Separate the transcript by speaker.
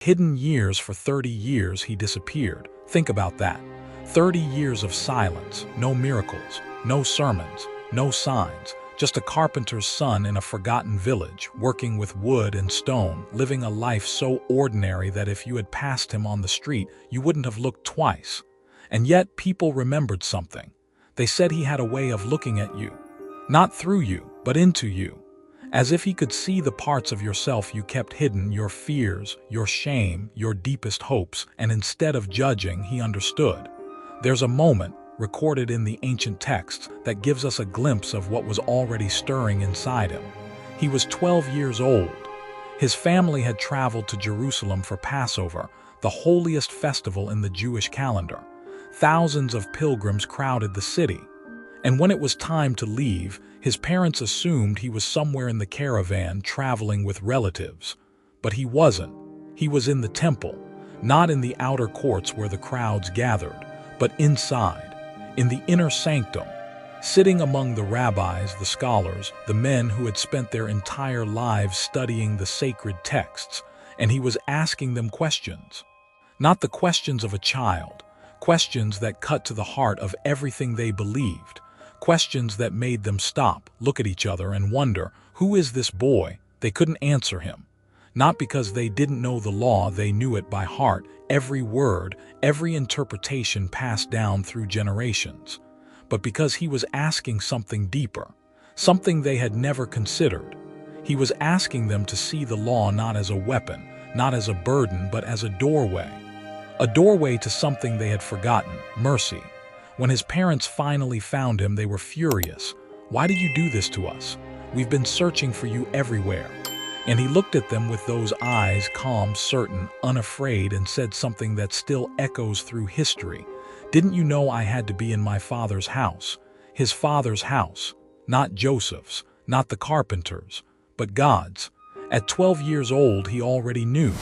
Speaker 1: Hidden years for 30 years he disappeared. Think about that. 30 years of silence, no miracles, no sermons, no signs, just a carpenter's son in a forgotten village, working with wood and stone, living a life so ordinary that if you had passed him on the street, you wouldn't have looked twice. And yet people remembered something. They said he had a way of looking at you. Not through you, but into you. As if he could see the parts of yourself you kept hidden, your fears, your shame, your deepest hopes, and instead of judging, he understood. There's a moment, recorded in the ancient texts, that gives us a glimpse of what was already stirring inside him. He was 12 years old. His family had traveled to Jerusalem for Passover, the holiest festival in the Jewish calendar. Thousands of pilgrims crowded the city. And when it was time to leave, his parents assumed he was somewhere in the caravan traveling with relatives. But he wasn't. He was in the temple, not in the outer courts where the crowds gathered, but inside, in the inner sanctum, sitting among the rabbis, the scholars, the men who had spent their entire lives studying the sacred texts, and he was asking them questions. Not the questions of a child, questions that cut to the heart of everything they believed, questions that made them stop, look at each other, and wonder, who is this boy? They couldn't answer him. Not because they didn't know the law, they knew it by heart, every word, every interpretation passed down through generations, but because he was asking something deeper, something they had never considered. He was asking them to see the law not as a weapon, not as a burden, but as a doorway to something they had forgotten, mercy. When his parents finally found him, they were furious. "Why did you do this to us? We've been searching for you everywhere." And he looked at them with those eyes, calm, certain, unafraid, and said something that still echoes through history. "Didn't you know I had to be in my father's house? His father's house. Not Joseph's, not the carpenter's, but God's." At 12 years old, he already knew.